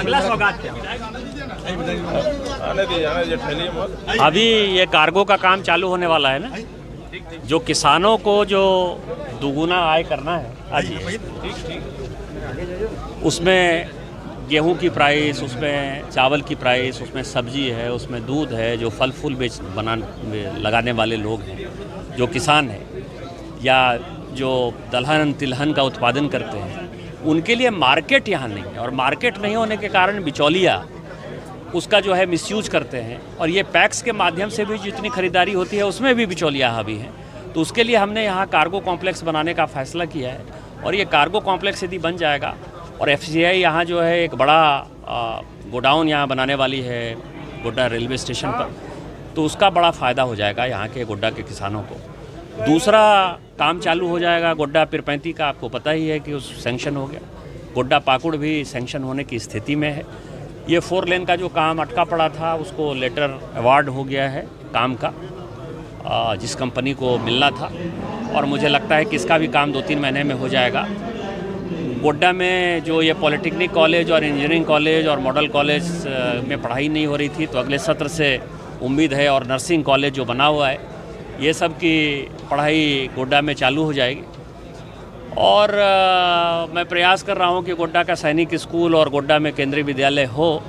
अगला सौगात क्या? अभी ये कार्गो का काम चालू होने वाला है ना, जो किसानों को जो दुगुना आय करना है आज, उसमें गेहूं की प्राइस, उसमें चावल की प्राइस, उसमें सब्जी है, उसमें दूध है, जो फल फूल लगाने वाले लोग हैं, जो किसान हैं या जो दलहन तिलहन का उत्पादन करते हैं, उनके लिए मार्केट यहाँ नहीं है। और मार्केट नहीं होने के कारण बिचौलिया उसका जो है मिसयूज करते हैं, और ये पैक्स के माध्यम से भी जितनी खरीदारी होती है उसमें भी बिचौलिया हावी हैं। तो उसके लिए हमने यहाँ कार्गो कॉम्प्लेक्स बनाने का फ़ैसला किया है, और ये कार्गो कॉम्प्लेक्स यदि बन जाएगा और FCI यहाँ जो है एक बड़ा गोडाउन यहाँ बनाने वाली है गोड्डा रेलवे स्टेशन पर, तो उसका बड़ा फ़ायदा हो जाएगा यहाँ के गोड्डा के किसानों को। दूसरा काम चालू हो जाएगा गोड्डा पिरपैंती का, आपको पता ही है कि उस सैंक्शन हो गया। गोड्डा पाकुड़ भी सैंक्शन होने की स्थिति में है। ये 4 लेन का जो काम अटका पड़ा था उसको लेटर अवार्ड हो गया है काम का, जिस कंपनी को मिलना था, और मुझे लगता है कि इसका भी काम 2-3 महीने में हो जाएगा। गोड्डा में जो ये पॉलिटेक्निक कॉलेज और इंजीनियरिंग कॉलेज और मॉडल कॉलेज में पढ़ाई नहीं हो रही थी, तो अगले सत्र से उम्मीद है, और नर्सिंग कॉलेज जो बना हुआ है, ये सब की पढ़ाई गोड्डा में चालू हो जाएगी। और मैं प्रयास कर रहा हूँ कि गोड्डा का सैनिक स्कूल और गोड्डा में केंद्रीय विद्यालय हो,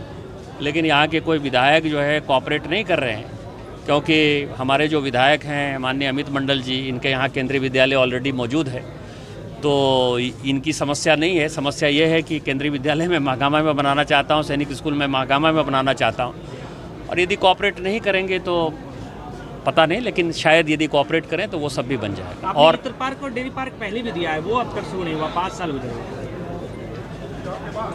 लेकिन यहाँ के कोई विधायक जो है कोऑपरेट नहीं कर रहे हैं, क्योंकि हमारे जो विधायक हैं माननीय अमित मंडल जी, इनके यहाँ केंद्रीय विद्यालय ऑलरेडी मौजूद है, तो इनकी समस्या नहीं है। समस्या ये है कि केंद्रीय विद्यालय में महागामा में बनाना चाहता हूँ, सैनिक स्कूल में महागामा में बनाना चाहता हूँ, और यदि कोऑपरेट नहीं करेंगे तो पता नहीं, लेकिन शायद यदि कोऑपरेट करें तो वो सब भी बन जाएगा। और मित्र पार्क और डेयरी पार्क पहले भी दिया है, वो अब तक शुरू नहीं हुआ, 5 साल गुजर गए।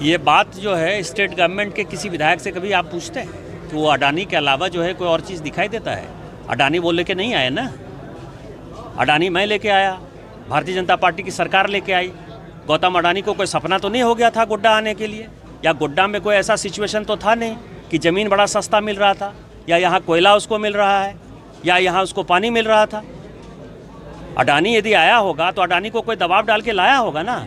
ये बात जो है स्टेट गवर्नमेंट के किसी विधायक से कभी आप पूछते हैं कि वो अडानी के अलावा जो है कोई और चीज़ दिखाई देता है? अडानी वो लेके नहीं आए ना, अडानी मैं लेके आया, भारतीय जनता पार्टी की सरकार लेके आई। गौतम अडानी को कोई सपना तो नहीं हो गया था गोड्डा आने के लिए, या गोड्डा में कोई ऐसा सिचुएशन तो था नहीं कि ज़मीन बड़ा सस्ता मिल रहा था, या यहाँ कोयला उसको मिल रहा है, या यहाँ उसको पानी मिल रहा था। अडानी यदि आया होगा तो अडानी को कोई दबाव डाल के लाया होगा ना।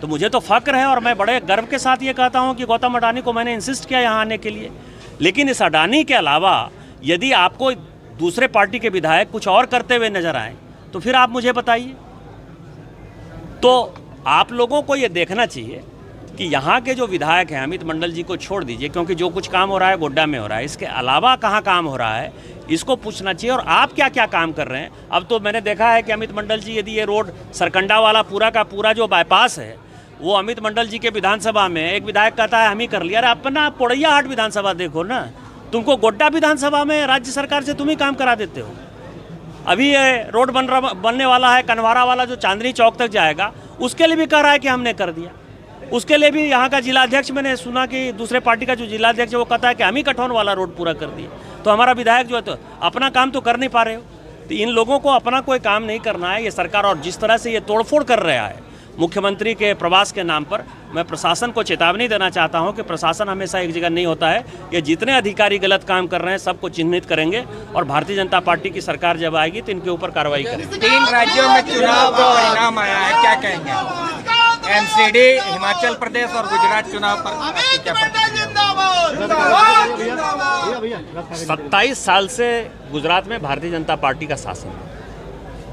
तो मुझे तो फ़क्र है, और मैं बड़े गर्व के साथ ये कहता हूँ कि गौतम अडानी को मैंने इंसिस्ट किया यहाँ आने के लिए। लेकिन इस अडानी के अलावा यदि आपको दूसरे पार्टी के विधायक कुछ और करते हुए नजर आए तो फिर आप मुझे बताइए। तो आप लोगों को ये देखना चाहिए कि यहाँ के जो विधायक हैं, अमित मंडल जी को छोड़ दीजिए, क्योंकि जो कुछ काम हो रहा है गोड्डा में हो रहा है, इसके अलावा कहाँ काम हो रहा है इसको पूछना चाहिए, और आप क्या क्या काम कर रहे हैं। अब तो मैंने देखा है कि अमित मंडल जी, यदि ये रोड सरकंडा वाला पूरा का पूरा जो बाईपास है, वो अमित मंडल जी के विधानसभा में एक विधायक कहता है हम ही कर लिया। अरे अपना पोड़ैया हाट विधानसभा देखो ना, तुमको गोड्डा विधानसभा में राज्य सरकार से तुम ही काम करा देते हो। अभी ये रोड बनने वाला है कन्वारा वाला, जो चांदनी चौक तक जाएगा, उसके लिए भी कह रहा है कि हमने कर दिया। उसके लिए भी यहाँ का जिलाध्यक्ष, मैंने सुना कि दूसरे पार्टी का जो जिलाध्यक्ष है वो कहता है कि हम ही कठौन वाला रोड पूरा कर दिए। तो हमारा विधायक जो है तो अपना काम तो कर नहीं पा रहे हो। तो इन लोगों को अपना कोई काम नहीं करना है ये सरकार, और जिस तरह से ये तोड़फोड़ कर रहा है मुख्यमंत्री के प्रवास के नाम पर, मैं प्रशासन को चेतावनी देना चाहता हूं कि प्रशासन हमेशा एक जगह नहीं होता है। ये जितने अधिकारी गलत काम कर रहे हैं सबको चिन्हित करेंगे, और भारतीय जनता पार्टी की सरकार जब आएगी तो इनके ऊपर कार्रवाई करेंगे। 3 राज्यों में चुनाव का परिणाम आया है, क्या कहेंगे? MCD, हिमाचल प्रदेश और गुजरात चुनाव पर आपकी क्या प्रतिक्रिया? 27 साल से गुजरात में भारतीय जनता पार्टी का शासन है,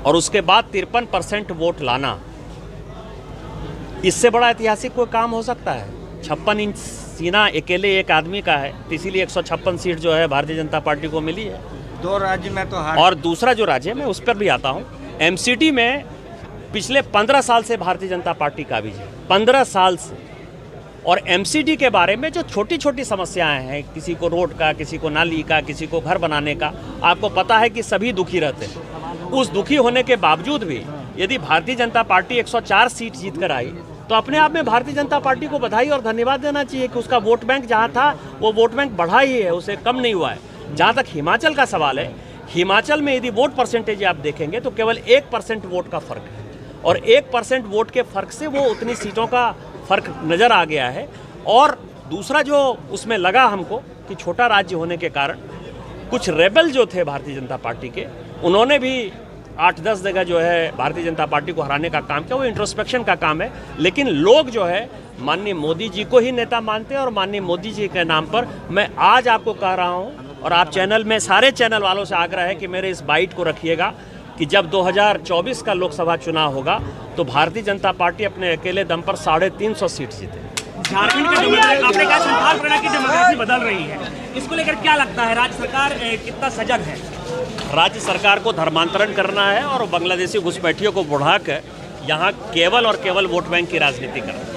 और उसके बाद 53% वोट लाना, इससे बड़ा ऐतिहासिक कोई काम हो सकता है? 56 इंच सीना अकेले एक आदमी का है, तो इसीलिए 156 सीट जो है भारतीय जनता पार्टी को मिली है। 2 राज्य में तो हार। और दूसरा जो राज्य है, मैं उस पर भी आता हूँ, MCD में पिछले 15 साल से भारतीय जनता पार्टी काबिज है, 15 साल से। और MCD के बारे में जो छोटी छोटी समस्याएं हैं, किसी को रोड का, किसी को नाली का, किसी को घर बनाने का, आपको पता है कि सभी दुखी रहते हैं। उस दुखी होने के बावजूद भी यदि भारतीय जनता पार्टी 104 सीट जीत कर आई, तो अपने आप में भारतीय जनता पार्टी को बधाई और धन्यवाद देना चाहिए कि उसका वोट बैंक जहाँ था वो वोट बैंक बढ़ा ही है, उसे कम नहीं हुआ है। जहाँ तक हिमाचल का सवाल है, हिमाचल में यदि वोट परसेंटेज आप देखेंगे तो केवल 1% वोट का फर्क है, और 1% वोट के फर्क से वो उतनी सीटों का फर्क नज़र आ गया है। और दूसरा जो उसमें लगा हमको कि छोटा राज्य होने के कारण कुछ रेबल जो थे भारतीय जनता पार्टी के, उन्होंने भी 8-10 जगह जो है भारतीय जनता पार्टी को हराने का काम किया, वो इंट्रोस्पेक्शन का काम है। लेकिन लोग जो है माननीय मोदी जी को ही नेता मानते हैं और माननीय मोदी जी के नाम पर मैं आज आपको कह रहा हूं, और आप चैनल में सारे चैनल वालों से आग्रह है कि मेरे इस बाइट को रखिएगा कि जब 2024 का लोकसभा चुनाव होगा तो भारतीय जनता पार्टी अपने अकेले दम पर 350 सीट जीते। झारखंड का डेमोग्राफी, आपने कहा संथाल परगना की डेमोग्राफी बदल रही है, इसको लेकर क्या लगता है राज्य सरकार कितना सजग है? राज्य सरकार को धर्मांतरण करना है और बांग्लादेशी घुसपैठियों को बढ़ाकर यहाँ केवल और केवल वोट बैंक की राजनीति करना है।